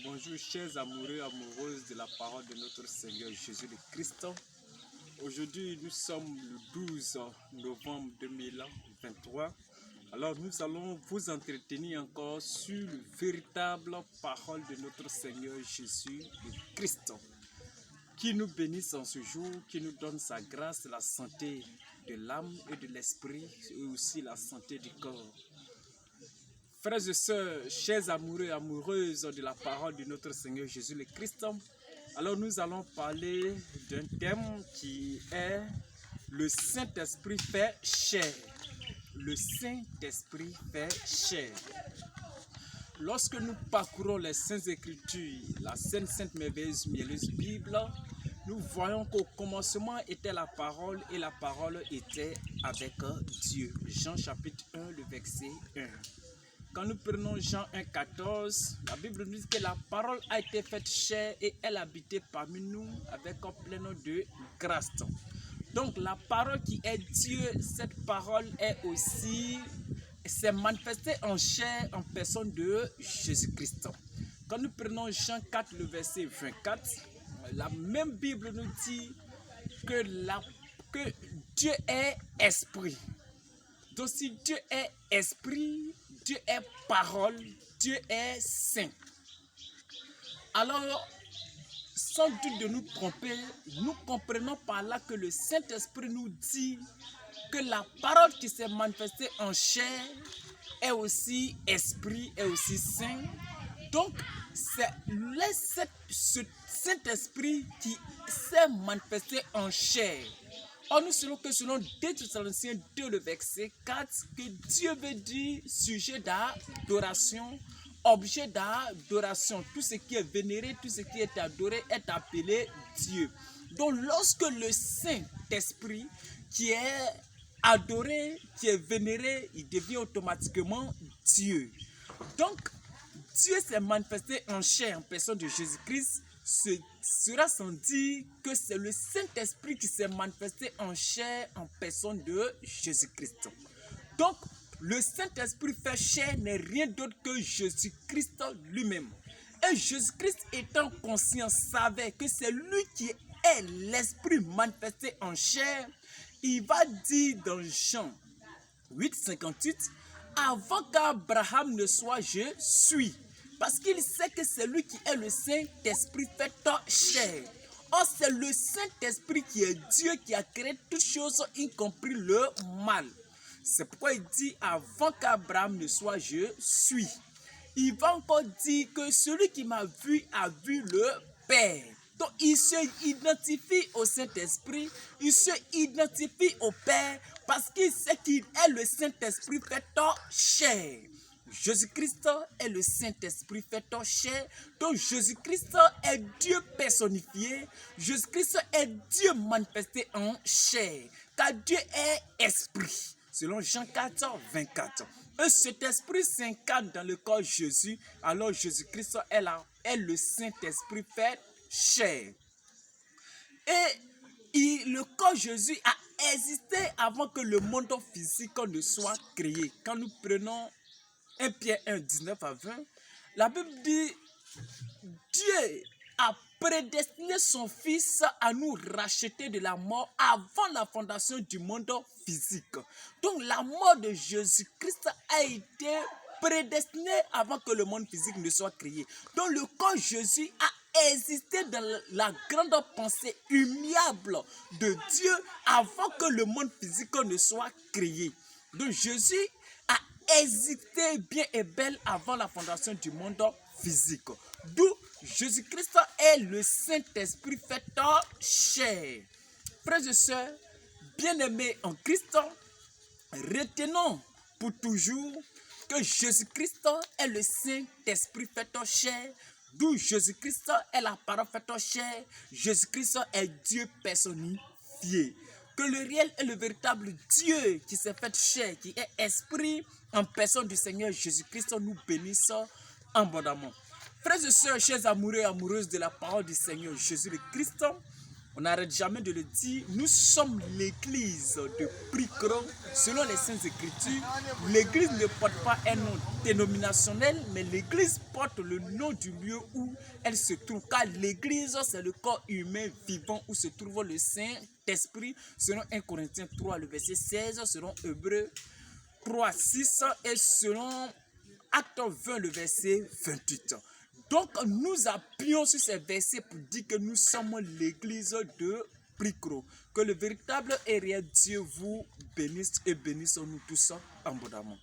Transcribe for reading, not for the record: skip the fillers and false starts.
Bonjour chers amoureux, amoureuses de la parole de notre Seigneur Jésus le Christ. Aujourd'hui nous sommes le 12 novembre 2023. Alors nous allons vous entretenir encore sur la véritable parole de notre Seigneur Jésus le Christ, qui nous bénisse en ce jour, qui nous donne sa grâce, la santé de l'âme et de l'esprit et aussi la santé du corps. Frères et sœurs, chers amoureux et amoureuses de la parole de notre Seigneur Jésus le Christ, alors nous allons parler d'un thème qui est le Saint-Esprit fait chair. Le Saint-Esprit fait chair. Lorsque nous parcourons les Saintes Écritures, la Sainte Merveilleuse Mielleuse Bible, nous voyons qu'au commencement était la parole et la parole était avec Dieu. Jean chapitre 1, le verset 1. Quand nous prenons Jean 1,14, la Bible nous dit que la parole a été faite chair et elle habitait parmi nous avec un plein de grâce. Donc la parole qui est Dieu, cette parole s'est manifestée en chair en personne de Jésus-Christ. Quand nous prenons Jean 4, le verset 24, la même Bible nous dit que Dieu est esprit. Donc si Dieu est esprit, Dieu est parole, Dieu est saint. Alors, sans doute de nous tromper, nous comprenons par là que le Saint-Esprit nous dit que la parole qui s'est manifestée en chair est aussi esprit, est aussi saint. Donc, c'est ce Saint-Esprit qui s'est manifesté en chair. Or, nous savons que selon 2 Thessaloniciens 2, le verset 4, que Dieu veut dire sujet d'adoration, objet d'adoration. Tout ce qui est vénéré, tout ce qui est adoré est appelé Dieu. Donc, lorsque le Saint-Esprit qui est adoré, qui est vénéré, il devient automatiquement Dieu. Donc, Dieu s'est manifesté en chair, en personne de Jésus-Christ. Cela sans dire que c'est le Saint-Esprit qui s'est manifesté en chair, en personne de Jésus-Christ. Donc, le Saint-Esprit fait chair n'est rien d'autre que Jésus-Christ lui-même. Et Jésus-Christ étant conscient, savait que c'est lui qui est l'Esprit manifesté en chair. Il va dire dans Jean 8,58, avant qu'Abraham ne soit, je suis. Parce qu'il sait que c'est lui qui est le Saint-Esprit fait chair. Or, c'est le Saint-Esprit qui est Dieu qui a créé toutes choses, y compris le mal. C'est pourquoi il dit, avant qu'Abraham ne soit, je suis. Il va encore dire que celui qui m'a vu a vu le Père. Donc, il se identifie au Saint-Esprit, il se identifie au Père, parce qu'il sait qu'il est le Saint-Esprit fait chair. Jésus-Christ est le Saint-Esprit fait chair. Donc Jésus-Christ est Dieu personnifié. Jésus-Christ est Dieu manifesté en chair. Car Dieu est esprit. Selon Jean 4, 24. Et cet esprit s'incarne dans le corps de Jésus. Alors Jésus-Christ est le Saint-Esprit fait chair. Et le corps de Jésus a existé avant que le monde physique ne soit créé. Quand nous prenons 1 Pierre 1, 19 à 20, la Bible dit Dieu a prédestiné son Fils à nous racheter de la mort avant la fondation du monde physique. Donc la mort de Jésus-Christ a été prédestinée avant que le monde physique ne soit créé. Donc le corps de Jésus a existé dans la grande pensée humiliable de Dieu avant que le monde physique ne soit créé. Donc Jésus a existé bien et belle avant la fondation du monde physique. D'où Jésus-Christ est le Saint-Esprit fait chair. Frères et sœurs, bien-aimés en Christ, retenons pour toujours que Jésus-Christ est le Saint-Esprit fait chair. D'où Jésus-Christ est la parole faite chair. Jésus-Christ est Dieu personnifié. Que le réel et le véritable Dieu qui s'est fait chair, qui est esprit en personne du Seigneur Jésus-Christ, nous bénisse abondamment. Frères et sœurs, chers amoureux et amoureuses de la parole du Seigneur Jésus le Christ, On n'arrête jamais de le dire, nous sommes l'église de Pricro. Selon les Saintes Écritures, l'église ne porte pas un nom dénominationnel, mais l'église porte le nom du lieu où elle se trouve. Car l'église, c'est le corps humain vivant où se trouve le Saint-Esprit. Selon 1 Corinthiens 3, le verset 16, selon Hébreux 3, 6 et selon Acte 20, le verset 28. Donc, nous appuyons sur ces versets pour dire que nous sommes l'église de Pricro. Que le véritable et réel Dieu vous bénisse et bénisse nous tous abondamment.